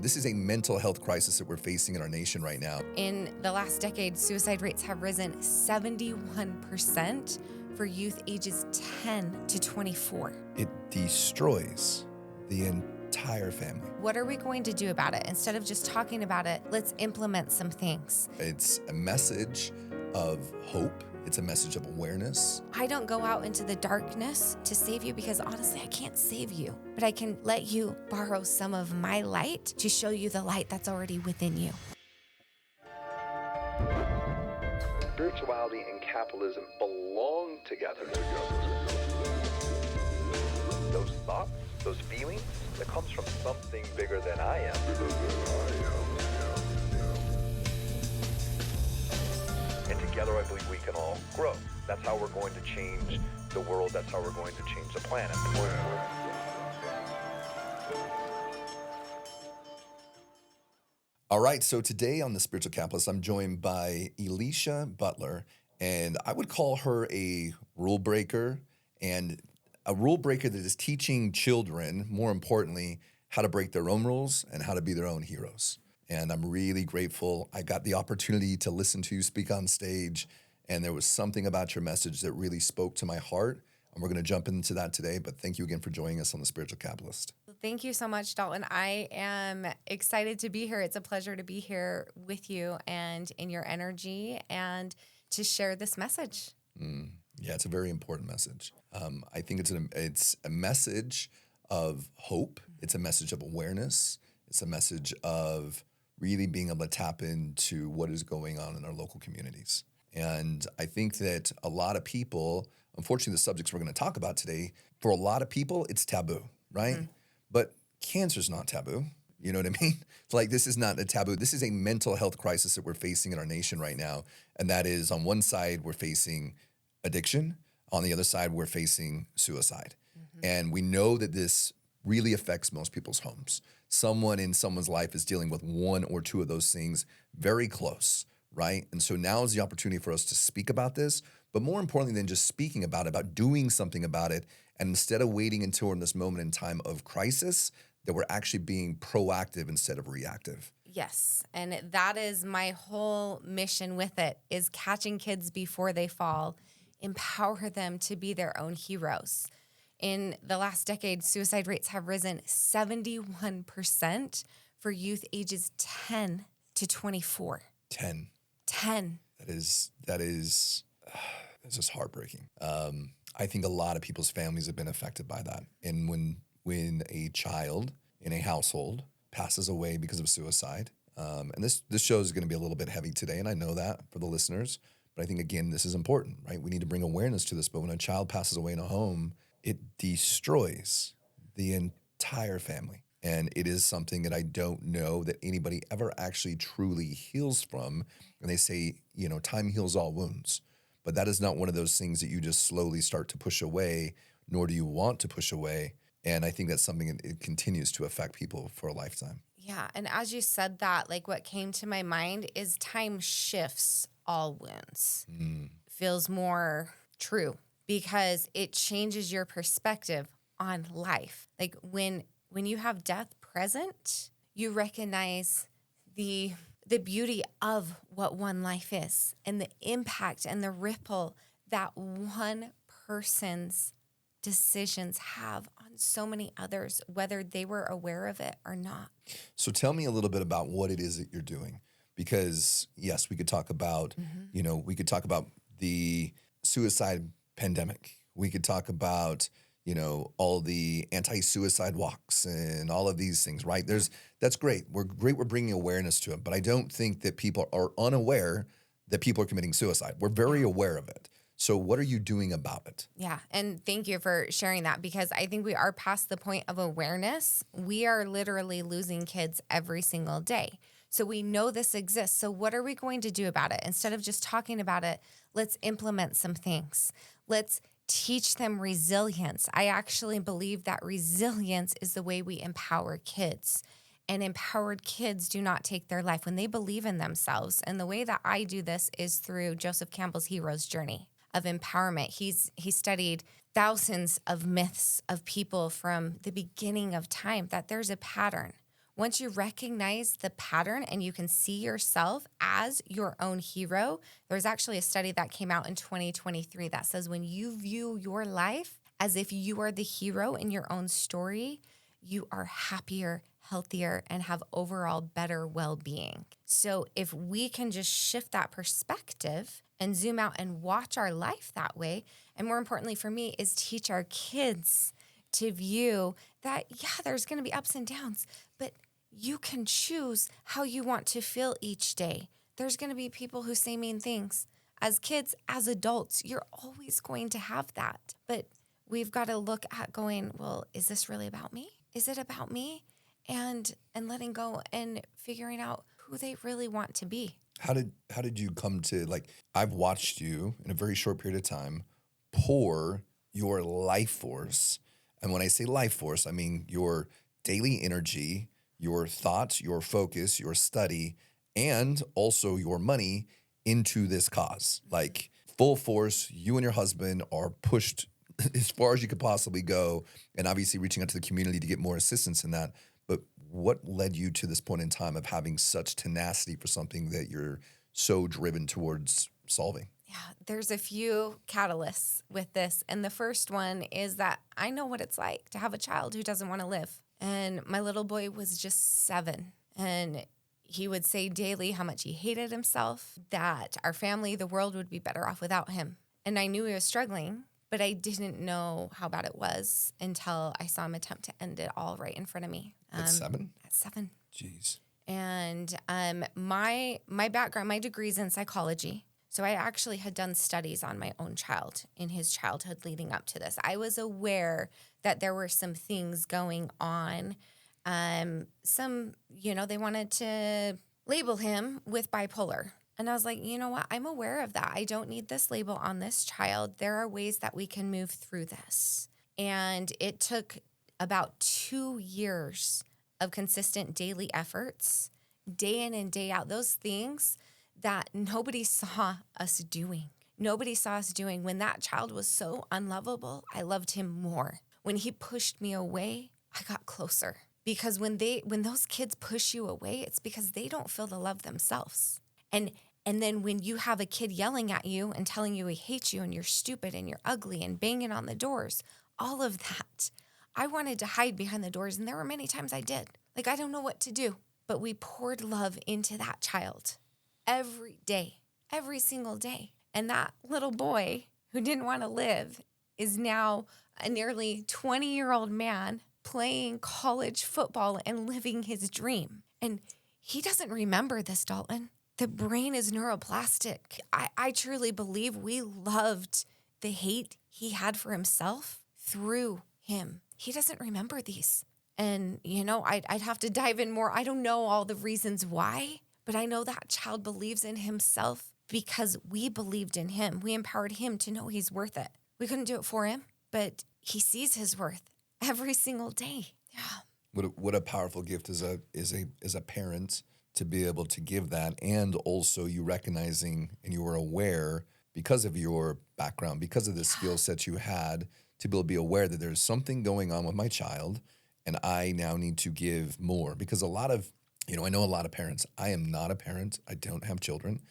This is a mental health crisis that we're facing in our nation right now. In the last decade, suicide rates have risen 71% for youth ages 10 to 24. It destroys the entire family. What are we going to do about it? Instead of just talking about it, let's implement some things. It's a message of hope. It's a message of awareness. I don't go out into the darkness to save you because honestly, I can't save you, but I can let you borrow some of my light to show you the light that's already within you. Spirituality and capitalism belong together. Those thoughts, those feelings, that comes from something bigger than I am. And together I believe we can all grow. That's how we're going to change the world. That's how we're going to change the planet. All right, so today on The Spiritual Capitalist, I'm joined by Elysia Butler, and I would call her a rule breaker, and a rule breaker that is teaching children, more importantly, how to break their own rules and how to be their own heroes. And I'm really grateful. I got the opportunity to listen to you speak on stage, and there was something about your message that really spoke to my heart. And we're going to jump into that today, but thank you again for joining us on The Spiritual Capitalist. Thank you so much, Dalton. I am excited to be here. It's a pleasure to be here with you and in your energy and to share this message. Yeah, it's a very important message. I think it's a message of hope. It's a message of awareness. It's a message of really being able to tap into what is going on in our local communities. And I think that a lot of people, unfortunately, the subjects we're going to talk about today, for a lot of people, it's taboo, right? Mm-hmm. But cancer's not taboo. You know what I mean? It's like, this is not a taboo. This is a mental health crisis that we're facing in our nation right now. And that is, on one side, we're facing addiction. On the other side, we're facing suicide. Mm-hmm. And we know that this really affects most people's homes. Someone in someone's life is dealing with one or two of those things very close, right? And so now is the opportunity for us to speak about this, but more importantly than just speaking about doing something about it. And instead of waiting until we're in this moment in time of crisis, that we're actually being proactive instead of reactive. Yes, and that is my whole mission with it, is catching kids before they fall, empower them to be their own heroes. In the last decade, suicide rates have risen 71% for youth ages 10 to 24. 10. That is just heartbreaking. I think a lot of people's families have been affected by that. And when a child in a household passes away because of suicide, and this show is going to be a little bit heavy today, and I know that for the listeners, but I think, again, this is important, right? We need to bring awareness to this, but when a child passes away in a home, it destroys the entire family. And it is something that I don't know that anybody ever actually truly heals from. And they say, time heals all wounds. But that is not one of those things that you just slowly start to push away, nor do you want to push away. And I think that's something that it continues to affect people for a lifetime. Yeah, and as you said that, like, what came to my mind is time shifts all wounds. Feels more true because it changes your perspective on life. Like when you have death present, you recognize the beauty of what one life is and the impact and the ripple that one person's decisions have on so many others, whether they were aware of it or not. So tell me a little bit about what it is that you're doing. Because yes, we could talk about, we could talk about the suicide pandemic. We could talk about, all the anti-suicide walks and all of these things, right? That's great. We're bringing awareness to it, but I don't think that people are unaware that people are committing suicide. We're very aware of it. So what are you doing about it? Yeah, and thank you for sharing that, because I think we are past the point of awareness. We are literally losing kids every single day. So we know this exists. So what are we going to do about it? Instead of just talking about it, let's implement some things. Let's teach them resilience. I actually believe that resilience is the way we empower kids. And empowered kids do not take their life when they believe in themselves. And the way that I do this is through Joseph Campbell's hero's journey of empowerment. He studied thousands of myths of people from the beginning of time, that there's a pattern. Once you recognize the pattern and you can see yourself as your own hero, there's actually a study that came out in 2023 that says when you view your life as if you are the hero in your own story, you are happier, healthier, and have overall better well-being. So if we can just shift that perspective and zoom out and watch our life that way, and more importantly for me is teach our kids to view that, yeah, there's going to be ups and downs, but you can choose how you want to feel each day. There's going to be people who say mean things. As kids, as adults, you're always going to have that. But we've got to look at going, well, is this really about me? Is it about me? And letting go and figuring out who they really want to be. How did you come to, like, I've watched you in a very short period of time pour your life force. And when I say life force, I mean your daily energy, your thoughts, your focus, your study, and also your money into this cause. Like full force, you and your husband are pushed as far as you could possibly go, and obviously reaching out to the community to get more assistance in that. But what led you to this point in time of having such tenacity for something that you're so driven towards solving? Yeah, there's a few catalysts with this. And the first one is that I know what it's like to have a child who doesn't want to live. And my little boy was just 7. And he would say daily how much he hated himself, that our family, the world would be better off without him. And I knew he was struggling, but I didn't know how bad it was until I saw him attempt to end it all right in front of me. At 7? At 7. Jeez. And my background, my degree's in psychology. So I actually had done studies on my own child in his childhood leading up to this. I was aware that there were some things going on. They wanted to label him with bipolar. And I was like, you know what? I'm aware of that. I don't need this label on this child. There are ways that we can move through this. And it took about 2 years of consistent daily efforts, day in and day out, those things that nobody saw us doing. Nobody saw us doing. When that child was so unlovable, I loved him more. When he pushed me away, I got closer. Because when those kids push you away, it's because they don't feel the love themselves. And then when you have a kid yelling at you and telling you he hates you and you're stupid and you're ugly and banging on the doors, all of that, I wanted to hide behind the doors. And there were many times I did. Like, I don't know what to do. But we poured love into that child every day, every single day. And that little boy who didn't want to live is now a nearly 20-year-old man playing college football and living his dream. And he doesn't remember this, Dalton. The brain is neuroplastic. I truly believe we loved the hate he had for himself through him. He doesn't remember these. And, I'd have to dive in more. I don't know all the reasons why, but I know that child believes in himself because we believed in him. We empowered him to know he's worth it. We couldn't do it for him, but he sees his worth every single day. Yeah. What a powerful gift as a parent to be able to give that, and also you recognizing and you were aware because of your background, because of the skill sets you had, to be able to be aware that there's something going on with my child and I now need to give more. Because a lot of, I know a lot of parents. I am not a parent. I don't have children.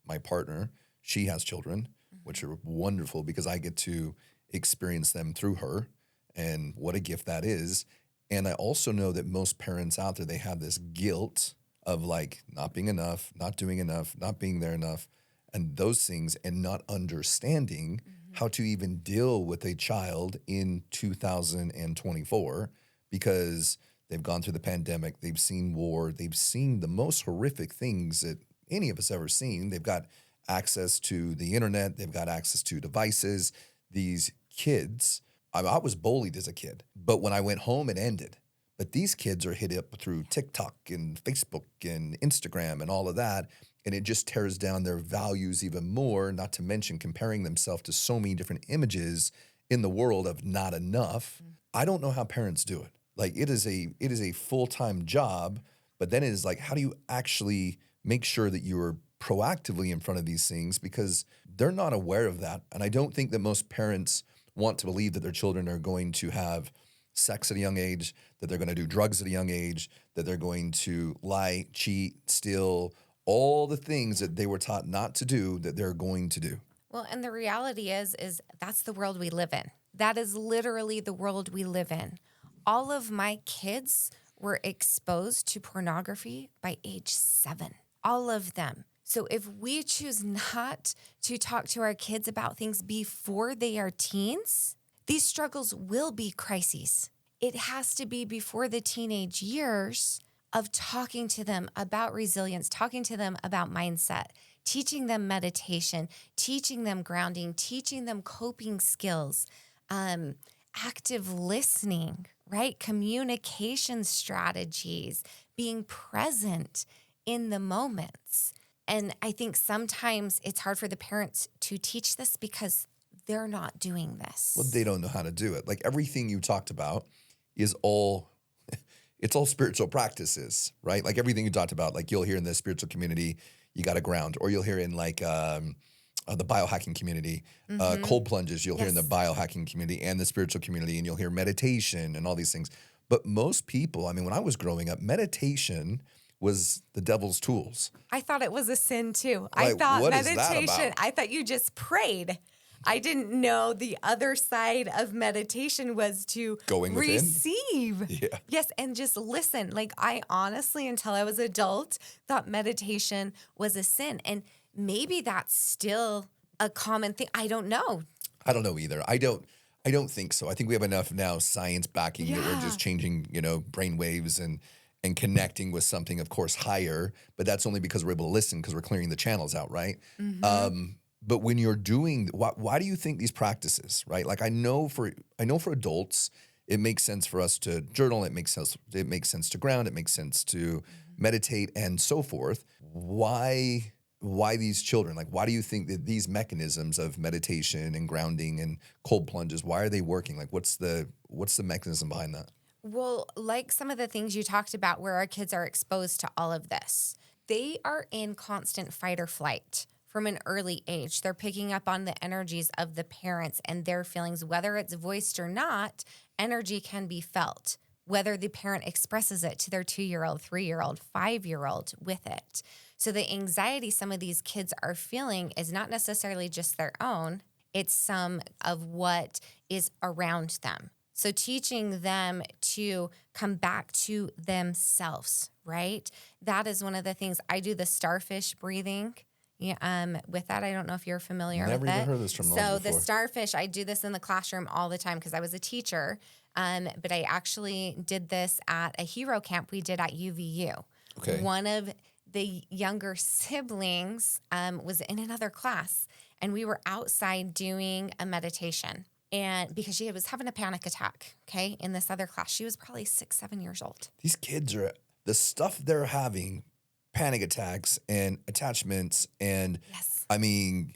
My partner, she has children, which are wonderful because I get to experience them through her, and what a gift that is. And I also know that most parents out there, they have this guilt of like not being enough, not doing enough, not being there enough, and those things, and not understanding how to even deal with a child in 2024 because they've gone through the pandemic, they've seen war, they've seen the most horrific things that any of us ever seen. They've got access to the internet, they've got access to devices. These kids, I was bullied as a kid, but when I went home, it ended. But these kids are hit up through TikTok and Facebook and Instagram and all of that, and it just tears down their values even more, not to mention comparing themselves to so many different images in the world of not enough. I don't know how parents do it. Like, it is a full-time job, but then it is like, how do you actually make sure that you're proactively in front of these things, because they're not aware of that. And I don't think that most parents want to believe that their children are going to have sex at a young age, that they're going to do drugs at a young age, that they're going to lie, cheat, steal, all the things that they were taught not to do that they're going to do. Well, and the reality is that's the world we live in. That is literally the world we live in. All of my kids were exposed to pornography by age 7. All of them. So if we choose not to talk to our kids about things before they are teens, these struggles will be crises. It has to be before the teenage years of talking to them about resilience, talking to them about mindset, teaching them meditation, teaching them grounding, teaching them coping skills, active listening, right? Communication strategies, being present in the moments. And I think sometimes it's hard for the parents to teach this because they're not doing this. Well, they don't know how to do it. Like everything you talked about is all, it's all spiritual practices, right? Like everything you talked about, like you'll hear in the spiritual community, you got to ground, or you'll hear in like the biohacking community, cold plunges, you'll hear in the biohacking community and the spiritual community, and you'll hear meditation and all these things. But most people, I mean, when I was growing up, meditation was the devil's tools. I thought it was a sin too. Like, I thought what is that meditation, about? I thought you just prayed. I didn't know the other side of meditation was to Going within? receive. Yeah. Yes, and just listen. Like I honestly, until I was adult, thought meditation was a sin. And maybe that's still a common thing. I don't know. I don't know either. I don't think so. I think we have enough now science backing that we're just changing, brain waves and connecting with something, of course, higher. But that's only because we're able to listen because we're clearing the channels out, right? But when you're doing, why do you think these practices, right? Like I know for adults, it makes sense for us to journal. It makes sense to ground. It makes sense to meditate and so forth. Why these children? Like, why do you think that these mechanisms of meditation and grounding and cold plunges, why are they working? Like, what's the mechanism behind that? Well, like some of the things you talked about where our kids are exposed to all of this, they are in constant fight or flight from an early age. They're picking up on the energies of the parents and their feelings, whether it's voiced or not. Energy can be felt, whether the parent expresses it to their 2-year-old, 3-year-old, 5-year-old with it. So the anxiety some of these kids are feeling is not necessarily just their own. It's some of what is around them. So teaching them to come back to themselves, right? That is one of the things. I do the starfish breathing. Yeah, with that, I don't know if you're familiar with it. Never even heard this terminology So before. the starfish, I do this in the classroom all the time because I was a teacher. But I actually did this at a hero camp we did at UVU. Okay. One of the younger siblings was in another class, and we were outside doing a meditation. And because she was having a panic attack, okay, in this other class. She was probably 6, 7 years old. These kids are, the stuff they're having, panic attacks and attachments and, I mean,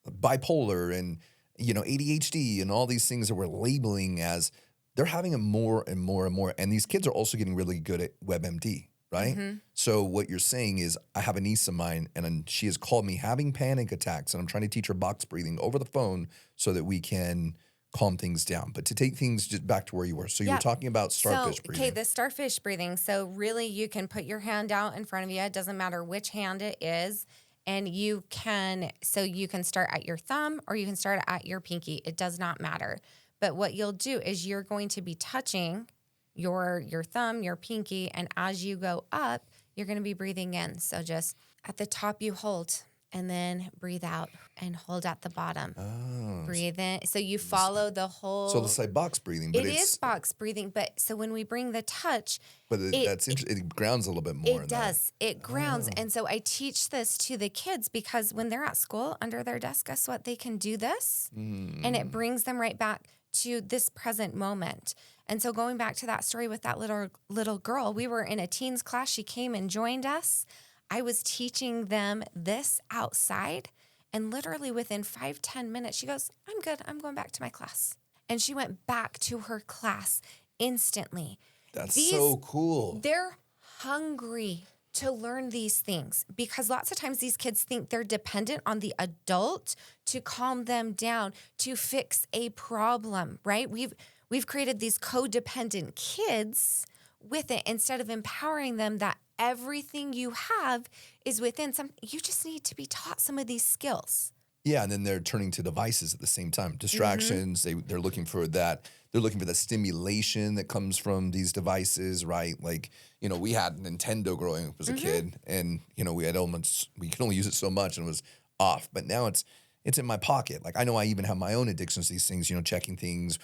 bipolar and, ADHD and all these things that we're labeling as, they're having it more and more and more. And these kids are also getting really good at WebMD, right? So what you're saying is, I have a niece of mine and she has called me having panic attacks and I'm trying to teach her box breathing over the phone so that we can calm things down. But to take things just back to where you were. So you were talking about starfish breathing. Okay, the starfish breathing. So really you can put your hand out in front of you. It doesn't matter which hand it is. And you can start at your thumb or you can start at your pinky. It does not matter. But what you'll do is you're going to be touching your thumb, your pinky, and as you go up, you're going to be breathing in. So just at the top you hold and then breathe out and hold at the bottom. Oh. Breathe in. So you follow the whole. So it's like box breathing, but it is box breathing. But so when we bring the touch, but that's interesting. It grounds a little bit more. it does. It grounds. And so I teach this to the kids because when they're at school under their desk, guess what? They can do this and it brings them right back to this present moment. And so going back to that story with that little girl, we were in a teens class. She came and joined us. I was teaching them this outside, and literally within 5-10 minutes, she goes, I'm good. I'm going back to my class. And she went back to her class instantly. That's so cool. They're hungry to learn these things because lots of times these kids think they're dependent on the adult to calm them down, to fix a problem, right? We've We've created these codependent kids with it instead of empowering them that everything you have is within some. You just need to be taught some of these skills. Yeah, and then they're turning to devices at the same time. Distractions, they're looking for that. They're looking for the stimulation that comes from these devices, right? Like, we had Nintendo growing up as a kid, and we could only use it so much and it was off. But now it's in my pocket. Like, I know I even have my own addictions to these things, checking things,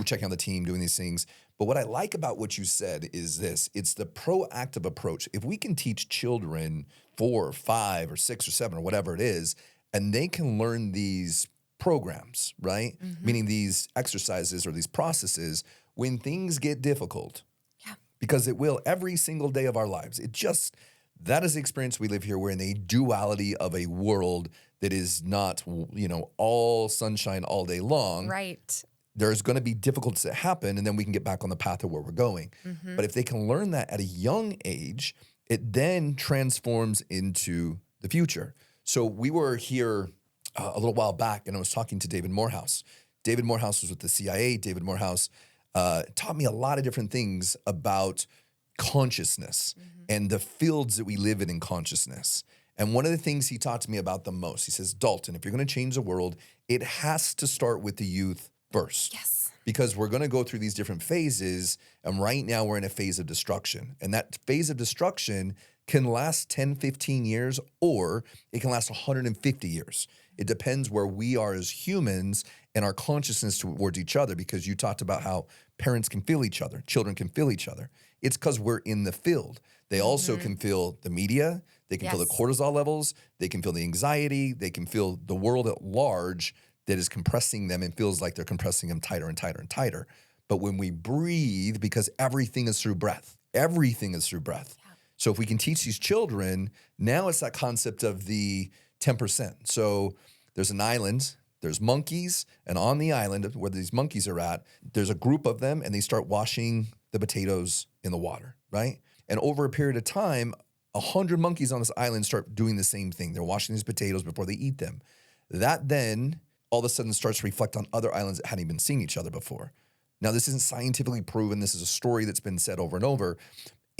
checking on the team, doing these things. But what I like about what you said is this: it's the proactive approach. If we can teach children 4 or 5 or 6 or 7 or whatever it is, and they can learn these programs, right? Meaning these exercises or these processes when things get difficult. Yeah. Because it will every single day of our lives. That is the experience we live here. We're in a duality of a world that is not, all sunshine all day long. Right. There's going to be difficulties that happen, and then we can get back on the path of where we're going. But if they can learn that at a young age, it then transforms into the future. So we were here a little while back, and I was talking to David Morehouse. David Morehouse was with the CIA. David Morehouse taught me a lot of different things about consciousness and the fields that we live in consciousness. And one of the things he taught to me about the most, he says, Dalton, if you're going to change the world, it has to start with the youth first. Yes. Because we're going to go through these different phases, and right now we're in a phase of destruction. And that phase of destruction can last 10, 15 years, or it can last 150 years. It depends where we are as humans and our consciousness towards each other, because you talked about how parents can feel each other, children can feel each other. It's because we're in the field. They also can feel the media, they can feel the cortisol levels, they can feel the anxiety, they can feel the world at large that is compressing them and feels like they're compressing them tighter and tighter and tighter. But when we breathe, because everything is through breath, everything is through breath. Yeah. So if we can teach these children, now it's that concept of the 10%. So there's an island, there's monkeys, and on the island where these monkeys are at, there's a group of them, and they start washing the potatoes in the water, right? And over a period of time, 100 monkeys on this island start doing the same thing. They're washing these potatoes before they eat them. That then all of a sudden starts to reflect on other islands that hadn't even seen each other before. Now, this isn't scientifically proven. This is a story that's been said over and over.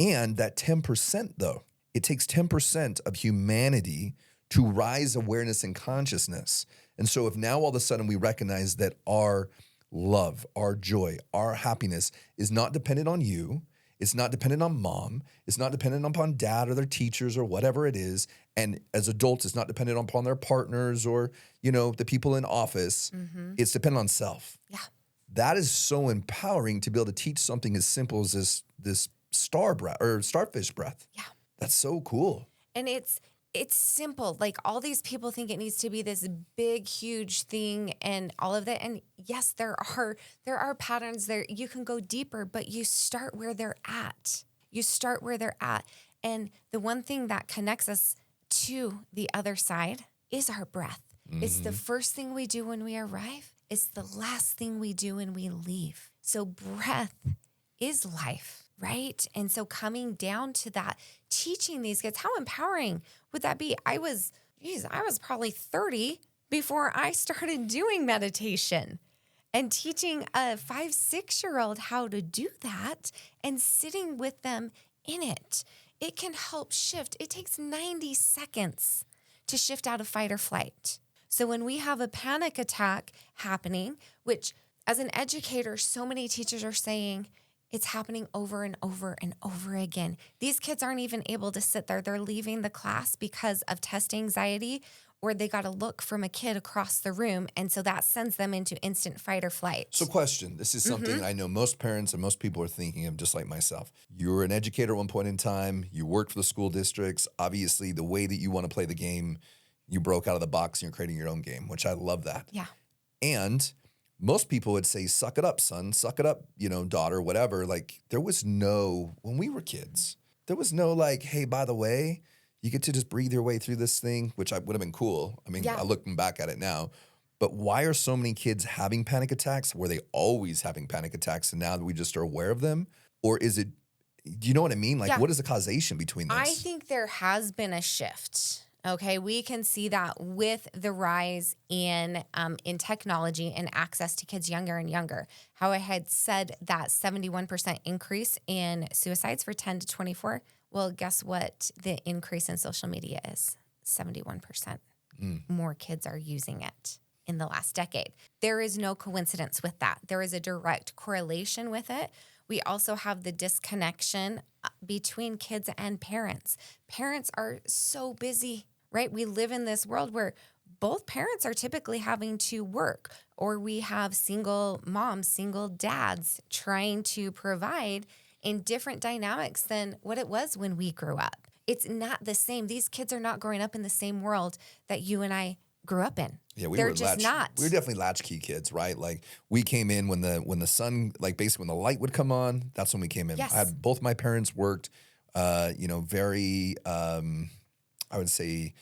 And that 10%, though, it takes 10% of humanity to rise awareness and consciousness. And so if now all of a sudden we recognize that our love, our joy, our happiness is not dependent on you, it's not dependent on mom, it's not dependent upon dad or their teachers or whatever it is, and as adults, it's not dependent upon their partners or, the people in office, it's dependent on self. Yeah. That is so empowering to be able to teach something as simple as this star breath or starfish breath. Yeah. That's so cool. And it's simple. Like, all these people think it needs to be this big, huge thing and all of that. And yes, there are patterns there. You can go deeper, but you start where they're at. You start where they're at. And the one thing that connects us to the other side is our breath. It's the first thing we do when we arrive. It's the last thing we do when we leave. So breath is life, right? And so coming down to that, teaching these kids, how empowering would that be? I was probably 30 before I started doing meditation, and teaching a 5, 6-year-old how to do that and sitting with them in it. It can help shift. It takes 90 seconds to shift out of fight or flight. So when we have a panic attack happening, which as an educator, so many teachers are saying it's happening over and over and over again. These kids aren't even able to sit there. They're leaving the class because of test anxiety, or they got to look from a kid across the room. And so that sends them into instant fight or flight. So question, this is something I know most parents and most people are thinking of, just like myself. You were an educator at one point in time. You worked for the school districts. Obviously, the way that you want to play the game, you broke out of the box and you're creating your own game, which I love that. Yeah. And most people would say, suck it up, son, suck it up, daughter, whatever. Like, there was no, when we were kids, there was no like, hey, by the way, you get to just breathe your way through this thing, which would have been cool. I mean, I looking back at it now. But why are so many kids having panic attacks? Were they always having panic attacks and now that we just are aware of them? Or is it, do you know what I mean? Like, what is the causation between this? I think there has been a shift. Okay, we can see that with the rise in technology and access to kids younger and younger. How I had said that 71% increase in suicides for 10 to 24. Well, guess what the increase in social media is? 71%. More kids are using it in the last decade. There is no coincidence with that. There is a direct correlation with it. We also have the disconnection between kids and parents. Parents are so busy, right? We live in this world where both parents are typically having to work, or we have single moms, single dads trying to provide in different dynamics than what it was when we grew up. It's not the same. These kids are not growing up in the same world that you and I grew up in. Yeah, They're just not. We were definitely latchkey kids, right? Like we came in when the sun, like basically when the light would come on, that's when we came in. Yes. I had both my parents worked, very, I would say,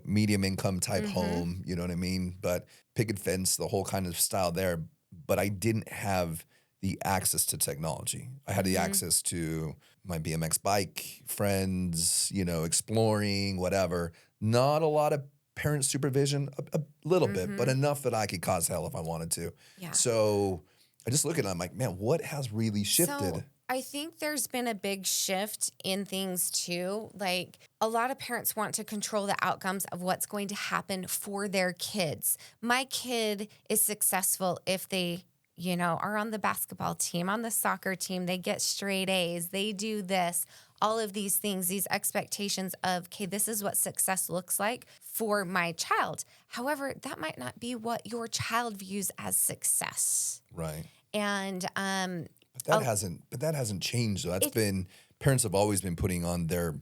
medium income type home, you know what I mean? But picket fence, the whole kind of style there. But I didn't have the access to technology. I had the access to my BMX bike, friends, exploring, whatever. Not a lot of parent supervision, a little bit, but enough that I could cause hell if I wanted to. Yeah. So I just look at it, I'm like, man, what has really shifted? So I think there's been a big shift in things too. Like a lot of parents want to control the outcomes of what's going to happen for their kids. My kid is successful if they, are on the basketball team, on the soccer team, they get straight A's, they do this, all of these things, these expectations of, okay, this is what success looks like for my child. However, that might not be what your child views as success. Right. And But that hasn't changed though. Parents have always been putting on their,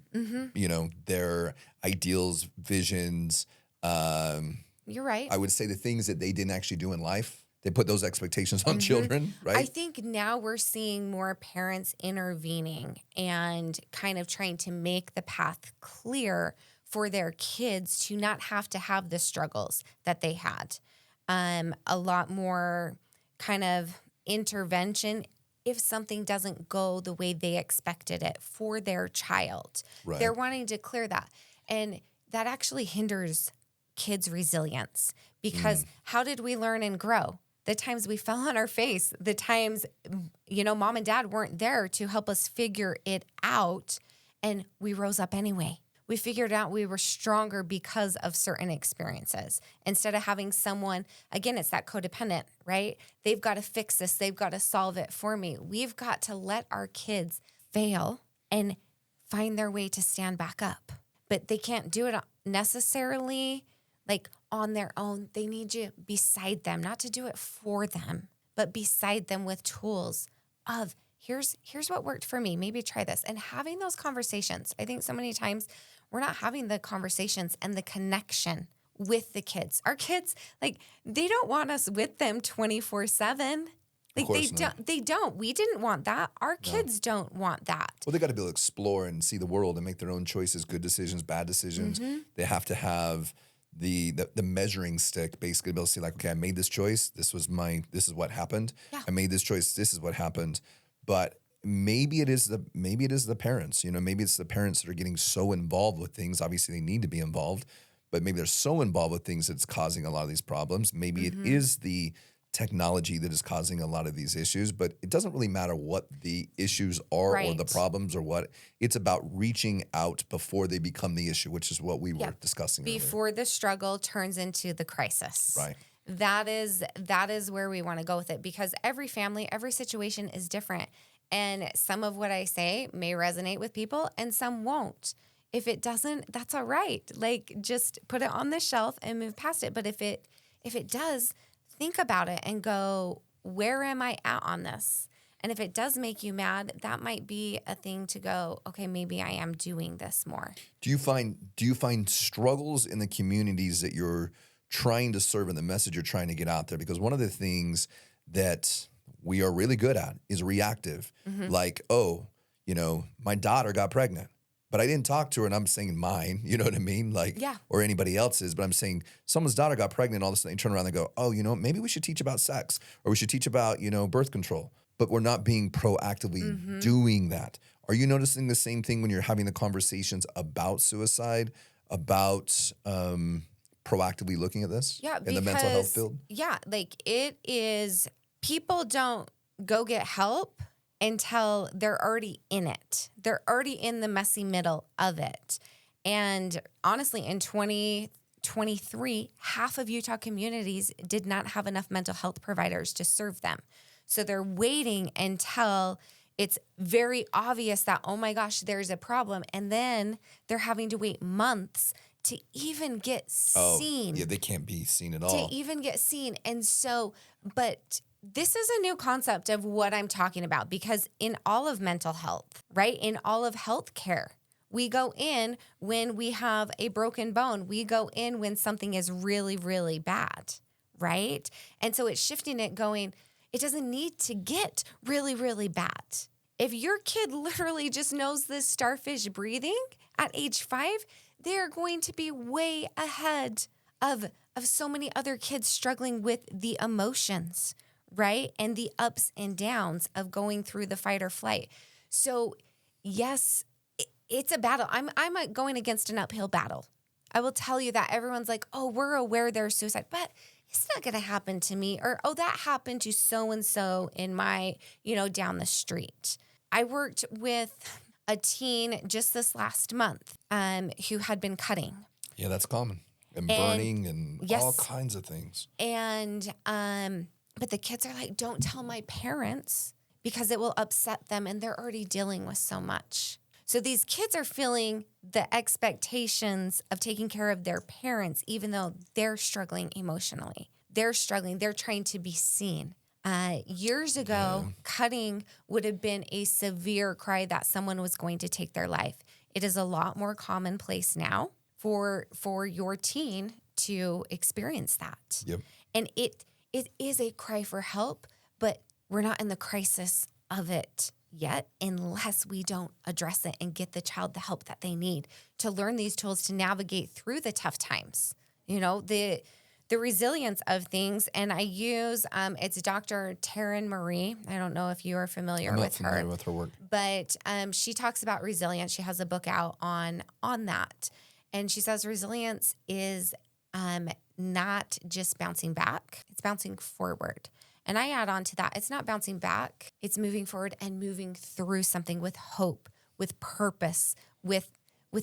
their ideals, visions. You're right. I would say the things that they didn't actually do in life. They put those expectations on children, right? I think now we're seeing more parents intervening and kind of trying to make the path clear for their kids to not have to have the struggles that they had. A lot more kind of intervention if something doesn't go the way they expected it for their child. Right. They're wanting to clear that. And that actually hinders kids' resilience because how did we learn and grow? The times we fell on our face, the times, mom and dad weren't there to help us figure it out, and we rose up anyway. We figured out we were stronger because of certain experiences. Instead of having someone, again, it's that codependent, right? They've got to fix this. They've got to solve it for me. We've got to let our kids fail and find their way to stand back up. But they can't do it necessarily like on their own. They need you beside them, not to do it for them, but beside them with tools of here's what worked for me. Maybe try this. And having those conversations. I think so many times we're not having the conversations and the connection with the kids. Our kids, they don't want us with them 24/7. They don't. We didn't want that. Our kids don't want that. Well, they got to be able to explore and see the world and make their own choices, good decisions, bad decisions. They have to have the measuring stick, basically, to be able to see okay, I made this choice. This is what happened. Yeah. I made this choice. This is what happened. But maybe it is the parents. Maybe it's the parents that are getting so involved with things. Obviously, they need to be involved, but maybe they're so involved with things that's causing a lot of these problems. Maybe it is the technology that is causing a lot of these issues, but it doesn't really matter what the issues are or the problems or what. It's about reaching out before they become the issue, which is what we were discussing before the struggle turns into the crisis. Right. That is where we want to go with it because every family, every situation is different. And some of what I say may resonate with people and some won't. If it doesn't, that's all right. Just put it on the shelf and move past it. But if it does, think about it and go, where am I at on this? And if it does make you mad, that might be a thing to go, okay, maybe I am doing this more. Do you find struggles in the communities that you're trying to serve and the message you're trying to get out there? Because one of the things that we are really good at is reactive. My daughter got pregnant, but I didn't talk to her, and I'm saying mine, you know what I mean? Or anybody else's, but I'm saying someone's daughter got pregnant, all of a sudden they turn around and go, oh, maybe we should teach about sex, or we should teach about, birth control. But we're not being proactively doing that. Are you noticing the same thing when you're having the conversations about suicide, about proactively looking at this in the mental health field? Yeah, like it is, people don't go get help until they're already in it. They're already in the messy middle of it. And honestly, in 2023, half of Utah communities did not have enough mental health providers to serve them. So they're waiting until it's very obvious that, oh my gosh, there's a problem. And then they're having to wait months to even get seen. Yeah, they can't be seen at To all. even get seen. And so, but this is a new concept of what I'm talking about, because in all of mental health, right? In all of healthcare, we go in when we have a broken bone. We go in when something is really, really bad, right? And so it's shifting it, going, it doesn't need to get really, really bad. If your kid literally just knows this starfish breathing at age 5, they're going to be way ahead of so many other kids struggling with the emotions, right? And the ups and downs of going through the fight or flight. So yes, it's a battle. I'm going against an uphill battle. I will tell you that. Everyone's like, oh, we're aware there's suicide, but it's not going to happen to me. Or, oh, that happened to so-and-so in my, down the street. I worked with a teen just this last month who had been cutting. Yeah, that's common. And burning and yes. all kinds of things. And, but the kids are like, don't tell my parents because it will upset them. And they're already dealing with so much. So these kids are feeling the expectations of taking care of their parents, even though they're struggling emotionally. They're struggling. They're trying to be seen. Years ago, cutting would have been a severe cry that someone was going to take their life. It is a lot more commonplace now for your teen to experience that. Yep. And it is a cry for help, but we're not in the crisis of it yet unless we don't address it and get the child the help that they need to learn these tools to navigate through the tough times. The resilience of things. And I use, it's Dr. Taryn Marie. I don't know if you are familiar with her. I'm not familiar with her work. But she talks about resilience. She has a book out on that. And she says resilience is not just bouncing back, it's bouncing forward. And I add on to that, it's not bouncing back, it's moving forward and moving through something with hope, with purpose, with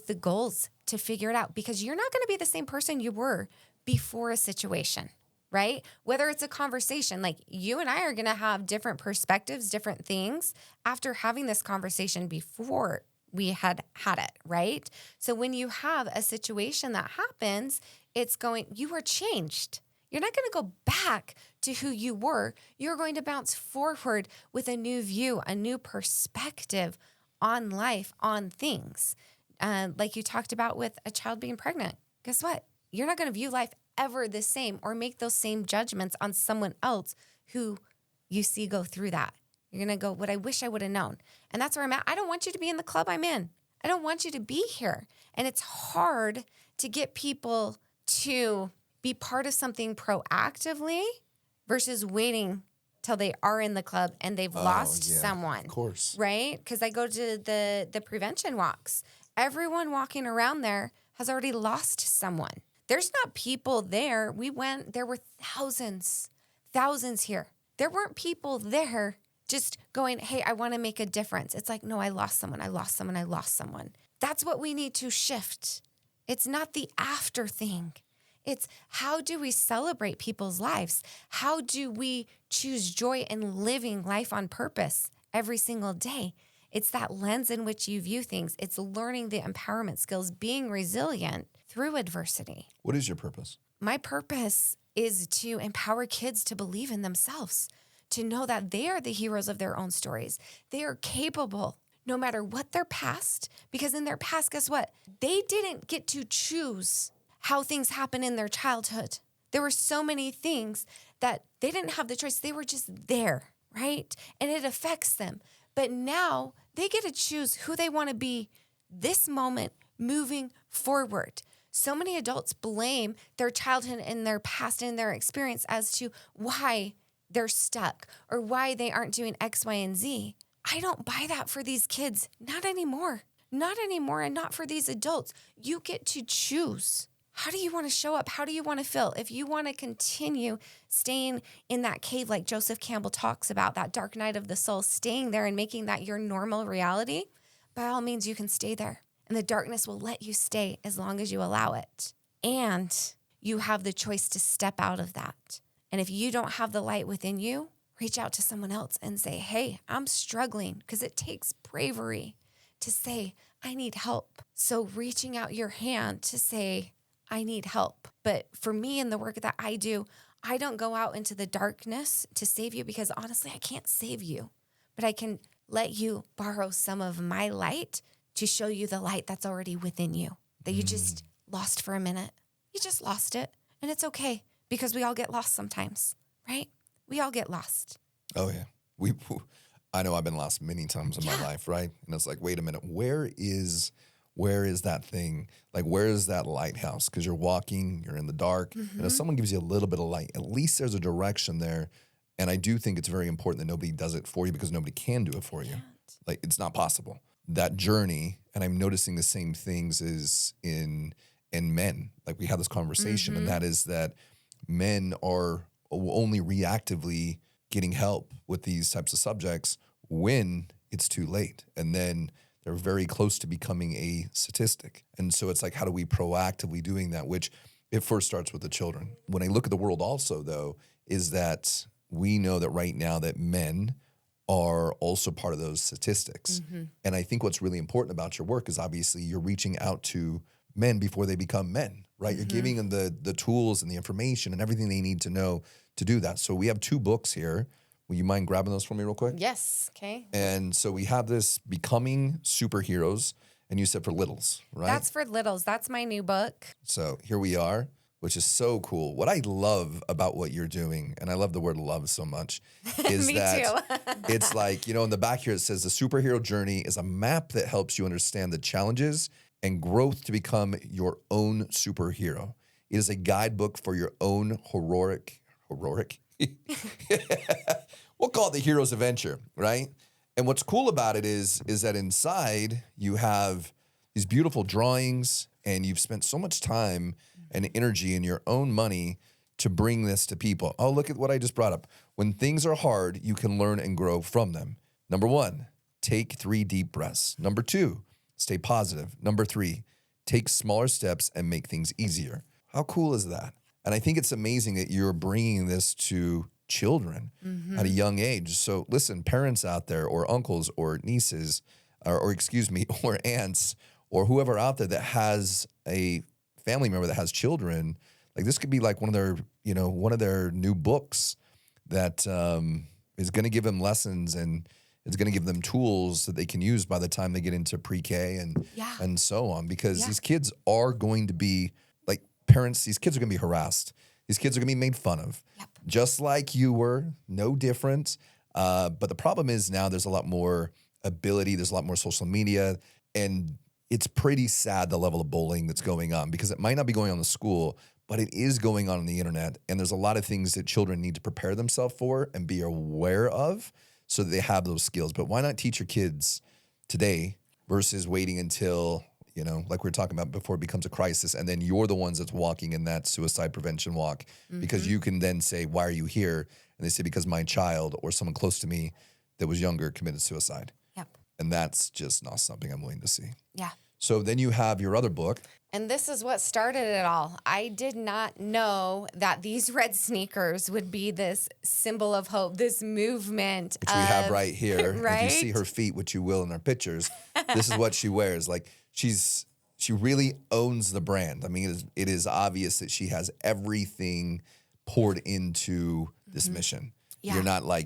the goals to figure it out. Because you're not going to be the same person you were before a situation, right? Whether it's a conversation, like you and I are going to have different perspectives, different things after having this conversation before we had it, right? So when you have a situation that happens, you are changed. You're not going to go back to who you were. You're going to bounce forward with a new view, a new perspective on life, on things. Like you talked about with a child being pregnant. Guess what? You're not going to view life ever the same or make those same judgments on someone else who you see go through that. You're going to go, what I wish I would have known. And that's where I'm at. I don't want you to be in the club I'm in. I don't want you to be here. And it's hard to get people to be part of something proactively versus waiting till they are in the club and they've lost someone. Of course. Right? Because I go to the prevention walks. Everyone walking around there has already lost someone. There's not people there. There were thousands here. There weren't people there just going, hey, I want to make a difference. It's like, no, I lost someone. That's what we need to shift. It's not the after thing. It's how do we celebrate people's lives? How do we choose joy in living life on purpose every single day? It's that lens in which you view things. It's learning the empowerment skills, being resilient through adversity. What is your purpose? My purpose is to empower kids to believe in themselves, to know that they are the heroes of their own stories. They are capable no matter what their past, because in their past, guess what? They didn't get to choose how things happen in their childhood. There were so many things that they didn't have the choice. They were just there, right? And it affects them. But now they get to choose who they want to be this moment moving forward. So many adults blame their childhood and their past and their experience as to why they're stuck or why they aren't doing X, Y, and Z. I don't buy that for these kids. Not anymore. Not anymore, and not for these adults. You get to choose. How do you want to show up? How do you want to feel? If you want to continue staying in that cave like Joseph Campbell talks about, that dark night of the soul, staying there and making that your normal reality, by all means, you can stay there. And the darkness will let you stay as long as you allow it. And you have the choice to step out of that. And if you don't have the light within you, reach out to someone else and say, hey, I'm struggling, because it takes bravery to say, I need help. So reaching out your hand to say, I need help. But for me and the work that I do, I don't go out into the darkness to save you, because honestly, I can't save you, but I can let you borrow some of my light to show you the light that's already within you, that you just lost for a minute. You just lost it. And it's okay, because we all get lost sometimes, right? We all get lost. Oh, yeah. I know I've been lost many times in my life, right? And it's like, wait a minute, where is that thing? Like, where is that lighthouse? Because you're walking, you're in the dark, and if someone gives you a little bit of light, at least there's a direction there. And I do think it's very important that nobody does it for you, because nobody can do it for you. Like, it's not possible. That journey, and I'm noticing the same things is in men. Like, we had this conversation, and that is that men are only reactively getting help with these types of subjects when it's too late. And then they're very close to becoming a statistic. And so it's like, how do we proactively doing that? Which it first starts with the children. When I look at the world also, though, is that we know that right now that men are also part of those statistics. And I think what's really important about your work is obviously you're reaching out to men before they become men, right? You're giving them the tools and the information and everything they need to know to do that. So we have 2 books here. Will you mind grabbing those for me real quick? Yes. Okay. And so we have this Becoming Superheroes, and you said for littles, right? That's for littles. That's my new book. So here we are, which is so cool. What I love about what you're doing, and I love the word love so much, is Me that too. it's like, in the back here it says the superhero journey is a map that helps you understand the challenges and growth to become your own superhero. It is a guidebook for your own heroic? We'll call it the hero's adventure, right? And what's cool about it is that inside you have these beautiful drawings, and you've spent so much time and energy and your own money to bring this to people. Oh, look at what I just brought up. When things are hard, you can learn and grow from them. Number 1, take 3 deep breaths. Number 2, stay positive. Number 3, take smaller steps and make things easier. How cool is that? And I think it's amazing that you're bringing this to children at a young age. So listen, parents out there, or uncles or nieces, or aunts, or whoever out there that has a family member that has children, like this could be like one of their new books that is going to give them lessons, and it's going to give them tools that they can use by the time they get into pre-K and so on, because these kids are going to be like parents. These kids are going to be harassed. These kids are going to be made fun of, just like you were, no different. But the problem is now there's a lot more ability. There's a lot more social media, and it's pretty sad the level of bullying that's going on, because it might not be going on in the school, but it is going on the internet. And there's a lot of things that children need to prepare themselves for and be aware of so that they have those skills. But why not teach your kids today versus waiting until, like we were talking about before, it becomes a crisis, and then you're the ones that's walking in that suicide prevention walk, because you can then say, why are you here? And they say, because my child or someone close to me that was younger committed suicide. And that's just not something I'm willing to see. Yeah. So then you have your other book. And this is what started it all. I did not know that these red sneakers would be this symbol of hope, this movement. Which we have right here. Right? If you see her feet, which you will in our pictures, this is what she wears. Like she really owns the brand. I mean, it is obvious that she has everything poured into this mission. Yeah.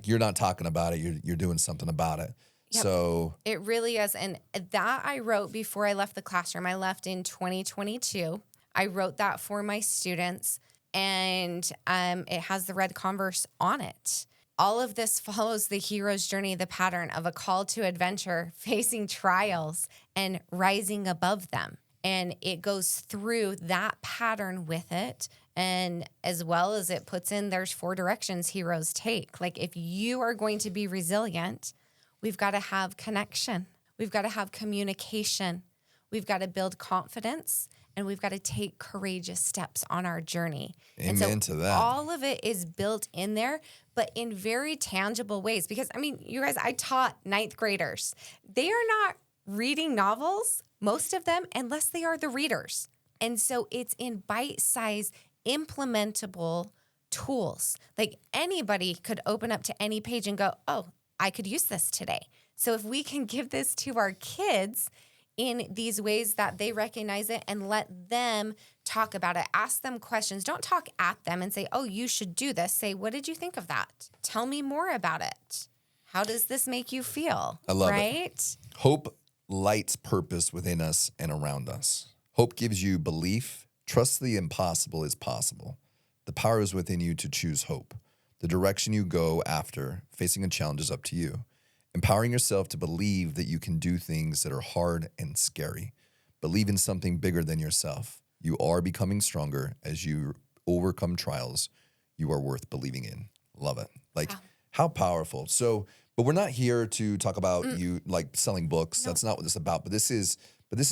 You're not talking about it. You're doing something about it. Yep. So it really is. And that I wrote before I left the classroom. I left in 2022. I wrote that for my students, and it has the red Converse on it. All of this follows the hero's journey, the pattern of a call to adventure, facing trials and rising above them. And it goes through that pattern with it. And as well as it puts in, there's 4 directions heroes take. Like if you are going to be resilient, we've got to have connection. We've got to have communication. We've got to build confidence, and we've got to take courageous steps on our journey. Amen to that. All of it is built in there, but in very tangible ways. Because, I mean, you guys, I taught ninth graders. They are not reading novels, most of them, unless they are the readers. And so it's in bite-sized, implementable tools. Like anybody could open up to any page and go, oh, I could use this today. So if we can give this to our kids in these ways that they recognize it and let them talk about it, ask them questions. Don't talk at them and say, oh, you should do this. Say, what did you think of that? Tell me more about it. How does this make you feel? I love it. Right? Hope lights purpose within us and around us. Hope gives you belief. Trust the impossible is possible. The power is within you to choose hope. The direction you go after facing a challenge is up to you. Empowering yourself to believe that you can do things that are hard and scary. Believe in something bigger than yourself. You are becoming stronger as you overcome trials you are worth believing in. Love it. Like, how powerful. So, but we're not here to talk about you like selling books. No. That's not what this is about. But this is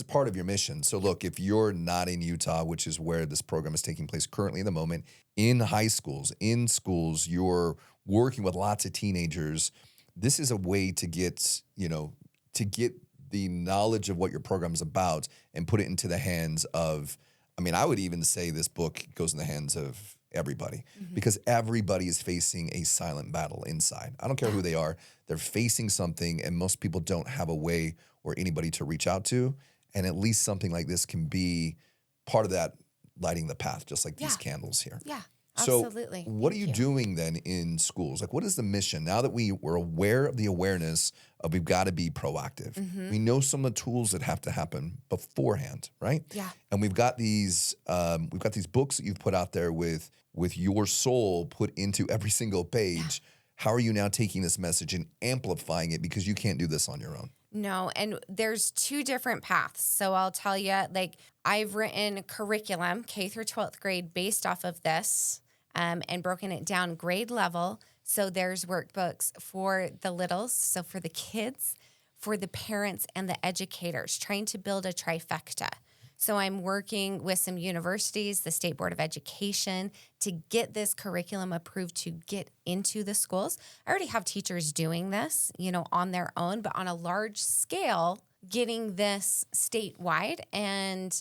part of your mission. So look, if you're not in Utah, which is where this program is taking place currently in the moment, in high schools, in schools, you're working with lots of teenagers. This is a way to get the knowledge of what your program is about and put it into the hands of, I mean, I would even say this book goes in the hands of everybody because everybody is facing a silent battle inside. I don't care who they are. They're facing something, and most people don't have a way or anybody to reach out to. And at least something like this can be part of that lighting the path, just like these candles here. Yeah. So absolutely. what are you doing then in schools? Like, what is the mission? Now that we're aware of the awareness of we've got to be proactive. We know some of the tools that have to happen beforehand, right? Yeah. And we've got these books that you've put out there with your soul put into every single page. Yeah. How are you now taking this message and amplifying it, because you can't do this on your own? No, and there's two different paths. So I'll tell you, like, I've written curriculum, K through 12th grade, based off of this. And broken it down grade level. So there's workbooks for the littles, so for the kids, for the parents, and the educators, trying to build a trifecta. So I'm working with some universities, the State Board of Education, to get this curriculum approved to get into the schools. I already have teachers doing this, on their own, but on a large scale, getting this statewide. And,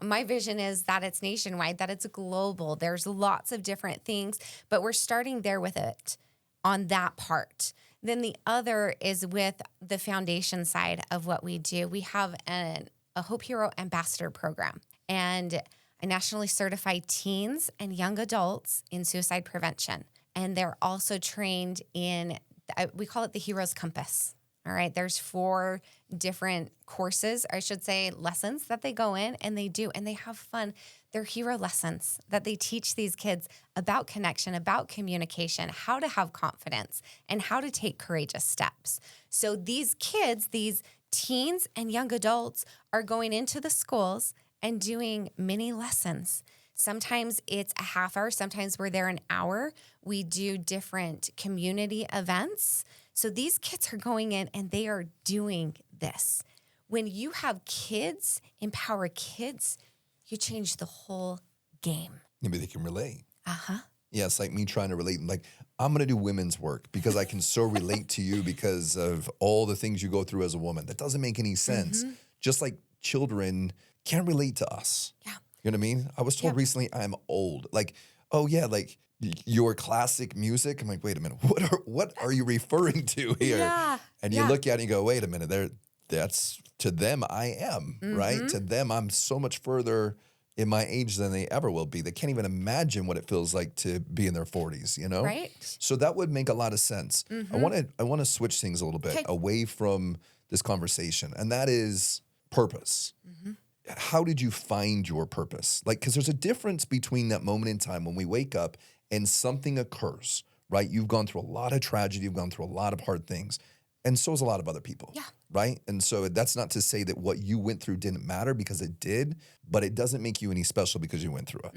my vision is that it's nationwide, that it's global. There's lots of different things, but we're starting there with it on that part. Then the other is with the foundation side of what we do. We have a Hope Hero Ambassador program, and I nationally certify teens and young adults in suicide prevention. And they're also trained in, we call it the Hero's Compass. All right, there's 4 different courses, I should say lessons that they go in and they do, and they have fun. They're hero lessons that they teach these kids about connection, about communication, how to have confidence, and how to take courageous steps. So these kids, these teens and young adults, are going into the schools and doing mini lessons. Sometimes it's a half hour. Sometimes we're there an hour. We do different community events. So these kids are going in and they are doing this. When you have kids, empower kids, you change the whole game. Maybe they can relate. Uh-huh. Yeah, it's like me trying to relate. Like, I'm going to do women's work because I can so relate to you because of all the things you go through as a woman. That doesn't make any sense. Just like children can't relate to us. Yeah. You know what I mean? I was told recently I'm old. Like, oh yeah, like your classic music. I'm like, wait a minute, what are you referring to here? Yeah. And you look at it and you go, wait a minute, that's to them I am, right? To them, I'm so much further in my age than they ever will be. They can't even imagine what it feels like to be in their 40s, Right. So that would make a lot of sense. I want to switch things a little bit away from this conversation, and that is purpose. How did you find your purpose? Like, because there's a difference between that moment in time when we wake up and something occurs, right? You've gone through a lot of tragedy. You've gone through a lot of hard things. And so has a lot of other people, right? And so that's not to say that what you went through didn't matter, because it did, but it doesn't make you any special because you went through it.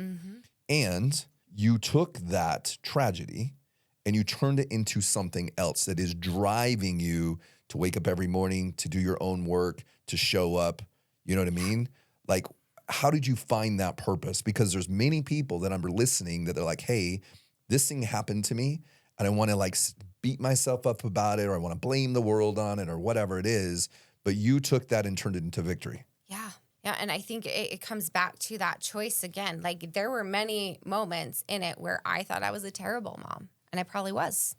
And you took that tragedy and you turned it into something else that is driving you to wake up every morning, to do your own work, to show up. You know what I mean? Like, how did you find that purpose? Because there's many people that I'm listening that they're like, hey, this thing happened to me and I want to like beat myself up about it, or I want to blame the world on it, or whatever it is. But you took that and turned it into victory. Yeah. Yeah. And I think it comes back to that choice again. Like there were many moments in it where I thought I was a terrible mom, and I probably was,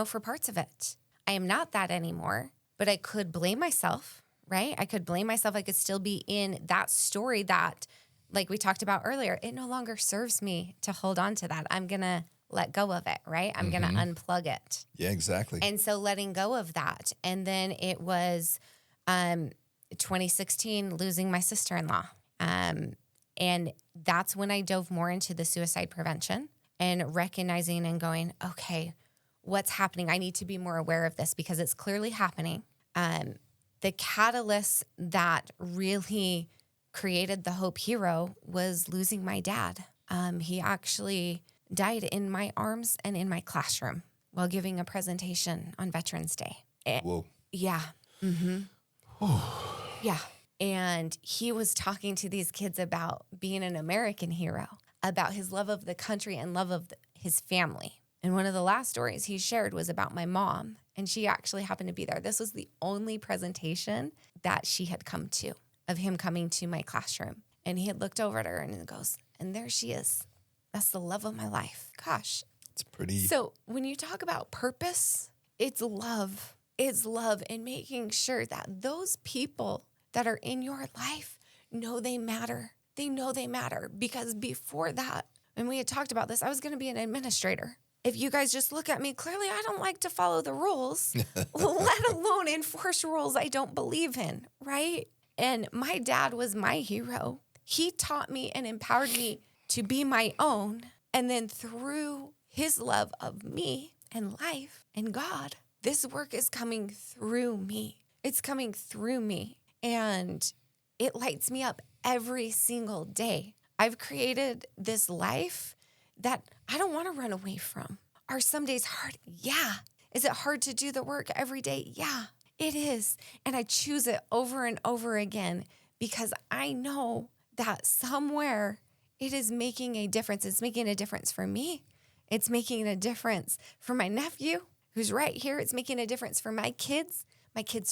for parts of it. I am not that anymore, but I could blame myself, right? I could blame myself. I could still be in that story that, like we talked about earlier, it no longer serves me to hold on to that. I'm going to let go of it, right? I'm going to unplug it. Yeah, exactly. And so letting go of that. And then it was 2016, losing my sister-in-law. And that's when I dove more into the suicide prevention and recognizing and going, okay, what's happening? I need to be more aware of this because it's clearly happening. The catalyst that really created the Hope Hero was losing my dad. He actually died in my arms and in my classroom while giving a presentation on Veterans Day. Whoa. Yeah. Yeah. And he was talking to these kids about being an American hero, about his love of the country and love of his family. And one of the last stories he shared was about my mom, and she actually happened to be there. This was the only presentation that she had come to, of him coming to my classroom. And he had looked over at her and goes, and there she is. That's the love of my life. Gosh. It's pretty. So when you talk about purpose, it's love. It's love, and making sure that those people that are in your life know they matter. They know they matter, because before that, when we had talked about this, I was going to be an administrator. If you guys just look at me, clearly I don't like to follow the rules, let alone enforce rules I don't believe in, right? And my dad was my hero. He taught me and empowered me to be my own. And then through his love of me and life and God, this work is coming through me. It's coming through me. And it lights me up every single day. I've created this life that I don't want to run away from. Are some days hard? Yeah. Is it hard to do the work every day? Yeah, it is. And I choose it over and over again because I know that somewhere it is making a difference. It's making a difference for me. It's making a difference for my nephew who's right here. It's making a difference for my kids'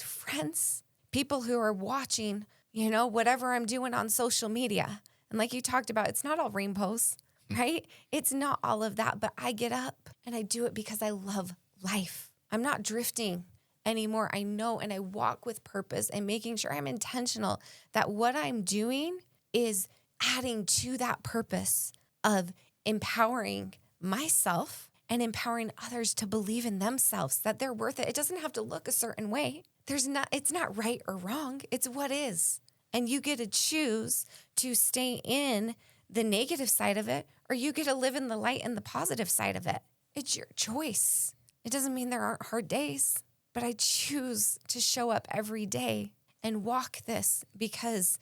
friends, people who are watching, whatever I'm doing on social media. And like you talked about, it's not all rainbows, right? It's not all of that, but I get up and I do it because I love life. I'm not drifting anymore. I know, and I walk with purpose and making sure I'm intentional that what I'm doing is adding to that purpose of empowering myself and empowering others to believe in themselves, that they're worth it. It doesn't have to look a certain way. It's not right or wrong. It's what is. And you get to choose to stay in the negative side of it, or you get to live in the light and the positive side of it. It's your choice. It doesn't mean there aren't hard days, but I choose to show up every day and walk this because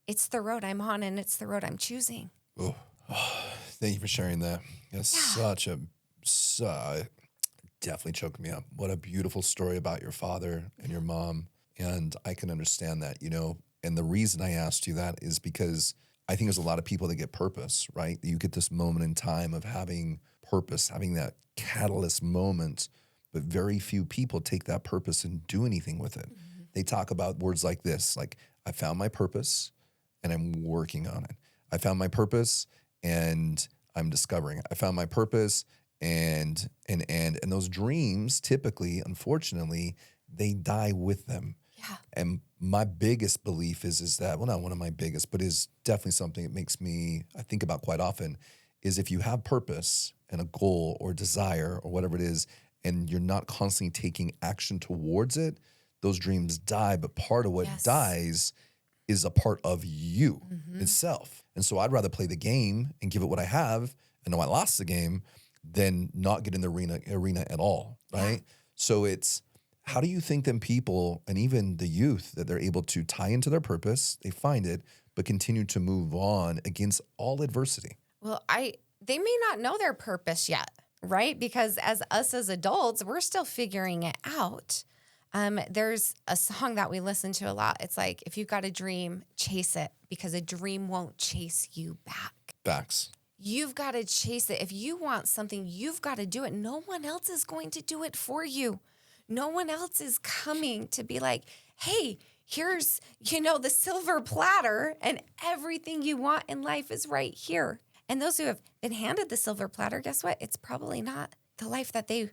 it's the road I'm on and it's the road I'm choosing. Oh, thank you for sharing that. It's definitely choked me up. What a beautiful story about your father and your mom. And I can understand that, and the reason I asked you that is because I think there's a lot of people that get purpose, right? You get this moment in time of having purpose, having that catalyst moment, but very few people take that purpose and do anything with it. Mm-hmm. They talk about words like this, like, I found my purpose and I'm working on it. I found my purpose and I'm discovering it. I found my purpose and those dreams typically, unfortunately, they die with them. Yeah. And my biggest belief is that, well, not one of my biggest, but is definitely something that makes me, I think about quite often, is if you have purpose and a goal or desire or whatever it is, and you're not constantly taking action towards it, those dreams die. But part of what dies is a part of you itself. And so I'd rather play the game and give it what I have and know I lost the game than not get in the arena at all, right? Yeah. So it's, how do you think then people, and even the youth, that they're able to tie into their purpose, they find it, but continue to move on against all adversity? Well, they may not know their purpose yet, right? Because as adults, we're still figuring it out. There's a song that we listen to a lot. It's like, if you've got a dream, chase it, because a dream won't chase you back. Facts. You've got to chase it. If you want something, you've got to do it. No one else is going to do it for you. No one else is coming to be like, hey, here's, the silver platter, and everything you want in life is right here. And those who have been handed the silver platter, guess what? It's probably not the life that they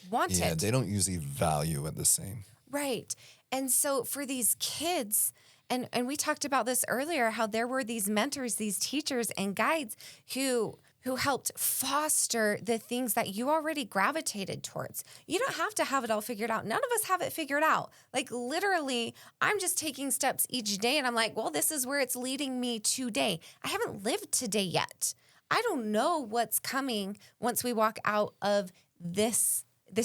wanted. Yeah, they don't usually value it the same. Right. And so for these kids, and we talked about this earlier, how there were these mentors, these teachers and guides who helped foster the things that you already gravitated towards. You don't have to have it all figured out. None of us have it figured out. Like, literally, I'm just taking steps each day, and I'm like, well, this is where it's leading me today. I haven't lived today yet. I don't know what's coming once we walk out of this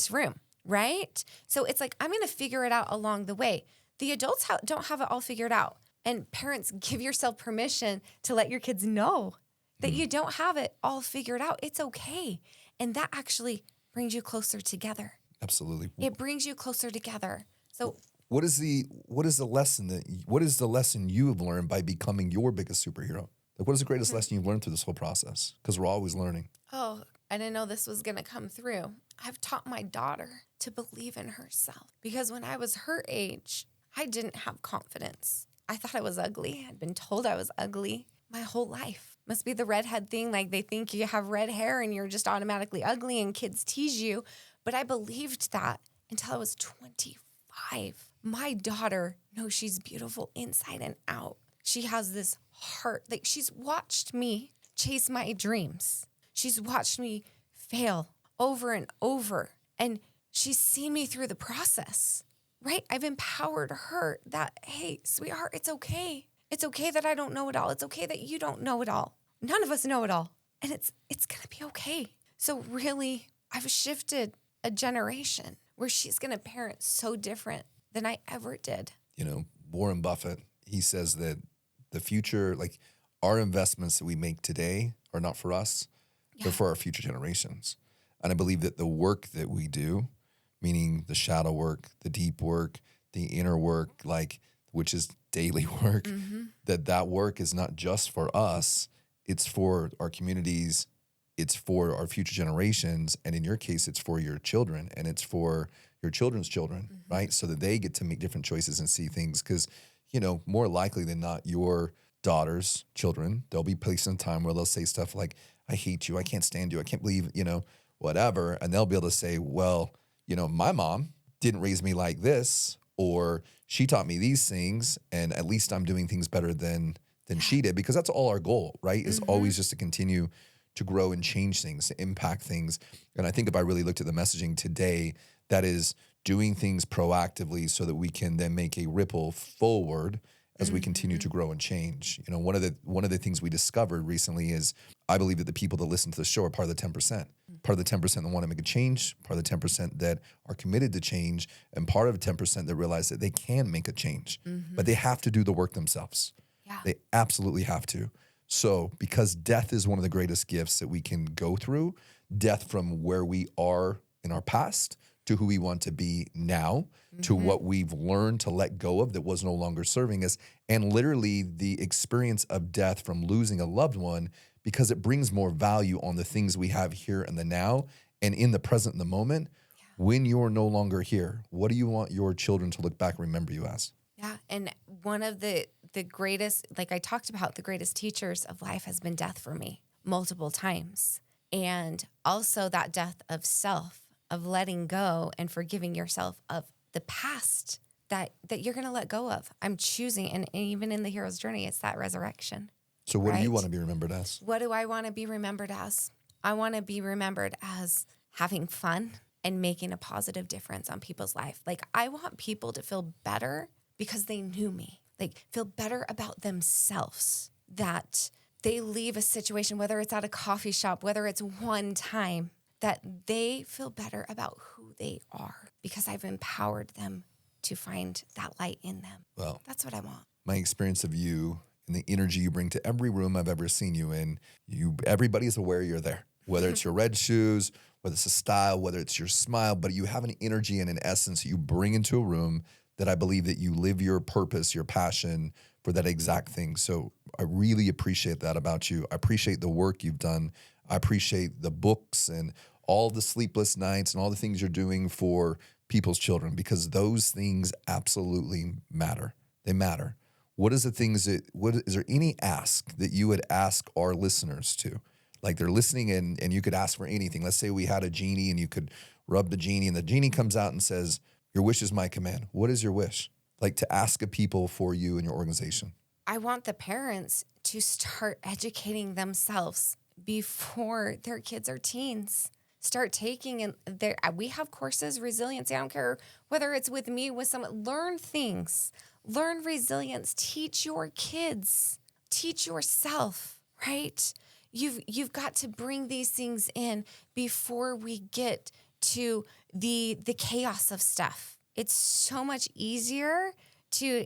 room, right? So it's like, I'm going to figure it out along the way. The adults don't have it all figured out. And parents, give yourself permission to let your kids know that you don't have it all figured out. It's okay. And that actually brings you closer together. Absolutely. It brings you closer together. So what is the lesson you have learned by becoming your biggest superhero? Like, what is the greatest lesson you've learned through this whole process? Because we're always learning. Oh, I didn't know this was going to come through. I've taught my daughter to believe in herself, because when I was her age, I didn't have confidence. I thought I was ugly. I'd been told I was ugly my whole life. Must be the redhead thing. Like, they think you have red hair and you're just automatically ugly and kids tease you. But I believed that until I was 25. My daughter knows she's beautiful inside and out. She has this heart. Like, she's watched me chase my dreams. She's watched me fail over and over. And she's seen me through the process, right? I've empowered her that, hey, sweetheart, it's okay. It's okay that I don't know it all. It's okay that you don't know it all. None of us know it all. And it's going to be okay. So really, I've shifted a generation where she's going to parent so different than I ever did. Warren Buffett, he says that the future, like, our investments that we make today are not for us, they're for our future generations. And I believe that the work that we do, meaning the shadow work, the deep work, the inner work, like, which is daily work, that work is not just for us, it's for our communities, it's for our future generations, and in your case, it's for your children, and it's for your children's children, right? So that they get to make different choices and see things, because, more likely than not, your daughter's children, they'll be placed in a time where they'll say stuff like, I hate you, I can't stand you, I can't believe, whatever, and they'll be able to say, well, my mom didn't raise me like this, or she taught me these things, and at least I'm doing things better than she did, because that's all our goal, right? Is always just to continue to grow and change things, to impact things. And I think if I really looked at the messaging today, that is doing things proactively so that we can then make a ripple forward as we continue to grow and change. One of the things we discovered recently is, I believe that the people that listen to the show are part of the 10%. Part of the 10% that want to make a change, part of the 10% that are committed to change, and part of the 10% that realize that they can make a change, but they have to do the work themselves. Yeah. They absolutely have to. So, because death is one of the greatest gifts that we can go through, death from where we are in our past to who we want to be now, to what we've learned to let go of that was no longer serving us, and literally the experience of death from losing a loved one, because it brings more value on the things we have here in the now and in the present, in the moment. Yeah. When you're no longer here, what do you want your children to look back and remember you as? Yeah, and one of the greatest, like I talked about, the greatest teachers of life has been death for me multiple times. And also that death of self, of letting go and forgiving yourself of the past that you're going to let go of. I'm choosing, and even in the hero's journey, it's that resurrection. So what do you want to be remembered as? What do I want to be remembered as? I want to be remembered as having fun and making a positive difference on people's life. Like, I want people to feel better because they knew me. Like, feel better about themselves, that they leave a situation, whether it's at a coffee shop, whether it's one time, that they feel better about who they are because I've empowered them to find that light in them. Well, that's what I want. My experience of you and the energy you bring to every room I've ever seen you in, everybody's aware you're there. Whether it's your red shoes, whether it's a style, whether it's your smile, but you have an energy and an essence that you bring into a room that I believe that you live your purpose, your passion for that exact thing. So I really appreciate that about you. I appreciate the work you've done. I appreciate the books and all the sleepless nights and all the things you're doing for people's children, because those things absolutely matter. They matter. What is the things is there any ask that you would ask our listeners to? Like they're listening and you could ask for anything. Let's say we had a genie and you could rub the genie and the genie comes out and says, your wish is my command. What is your wish? Like to ask of people for you and your organization. I want the parents to start educating themselves before their kids are teens. Start taking, and we have courses, resilience. I don't care whether it's with me, with someone. Learn things, learn resilience. Teach your kids, teach yourself. Right? You've got to bring these things in before we get to the chaos of stuff. It's so much easier to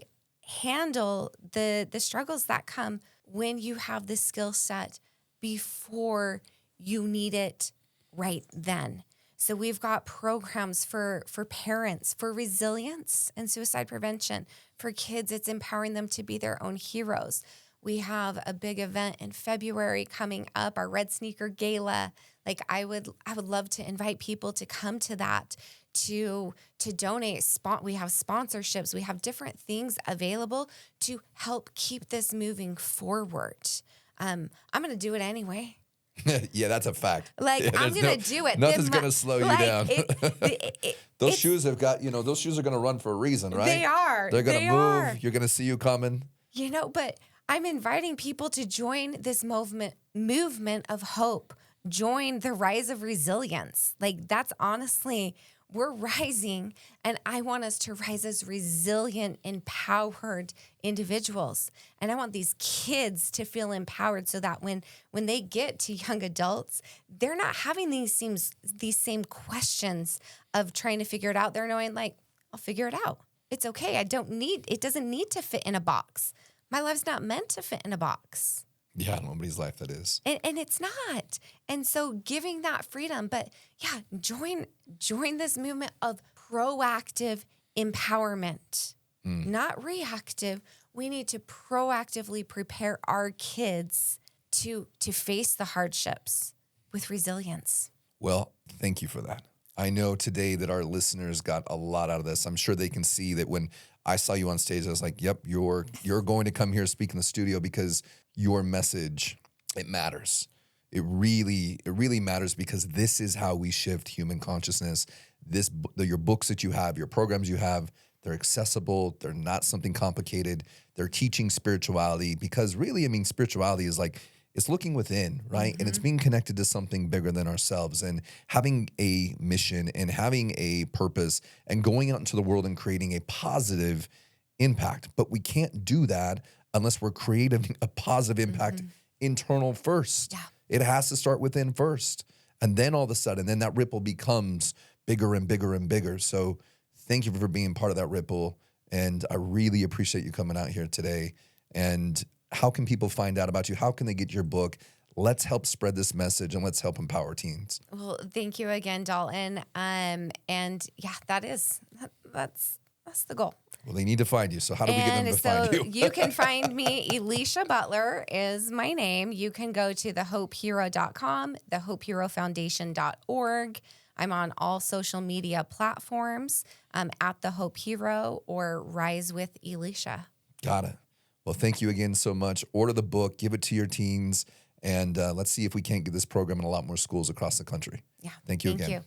handle the struggles that come when you have the skill set before you need it right then. So we've got programs for parents, for resilience and suicide prevention. For kids, it's empowering them to be their own heroes. We have a big event in February coming up, our Red Sneaker Gala. Like I would love to invite people to come to that, to donate. We have sponsorships. We have different things available to help keep this moving forward. I'm going to do it anyway. Yeah, that's a fact. Like, Yeah, I'm going to do it. Nothing's going to slow you down. Those it's- shoes have got, those shoes are going to run for a reason, right? They are. They're going to move. Are. You're going to see you coming. But I'm inviting people to join this movement of hope. Join the rise of resilience. Like that's honestly, we're rising, and I want us to rise as resilient, empowered individuals. And I want these kids to feel empowered so that when they get to young adults, they're not having these same questions of trying to figure it out. They're knowing like, I'll figure it out. It's okay. It doesn't need to fit in a box. My life's not meant to fit in a box. Yeah, nobody's life that is. And it's not. And so giving that freedom, but yeah, join this movement of proactive empowerment, not reactive. We need to proactively prepare our kids to face the hardships with resilience. Well, thank you for that. I know today that our listeners got a lot out of this. I'm sure they can see that when I saw you on stage, I was like, yep, you're going to come here speak in the studio because your message, it matters. It really matters because this is how we shift human consciousness. Your books that you have, your programs you have, they're accessible. They're not something complicated. They're teaching spirituality because really, spirituality is like, it's looking within, right? Mm-hmm. And it's being connected to something bigger than ourselves and having a mission and having a purpose and going out into the world and creating a positive impact. But we can't do that unless we're creating a positive impact internal first. Yeah. It has to start within first. And then all of a sudden, then that ripple becomes bigger and bigger and bigger. So thank you for being part of that ripple. And I really appreciate you coming out here today. And how can people find out about you? How can they get your book? Let's help spread this message and let's help empower teens. Well, thank you again, Dalton. And yeah, that's the goal. Well, they need to find you. So how do we get them to find you? You can find me. Elysia Butler is my name. You can go to thehopehero.com, thehopeherofoundation.org. I'm on all social media platforms at The Hope Hero or Rise with Elysia. Got it. Well, thank you again so much. Order the book, give it to your teens, and let's see if we can't get this program in a lot more schools across the country. Yeah. Thank you again. Thank you.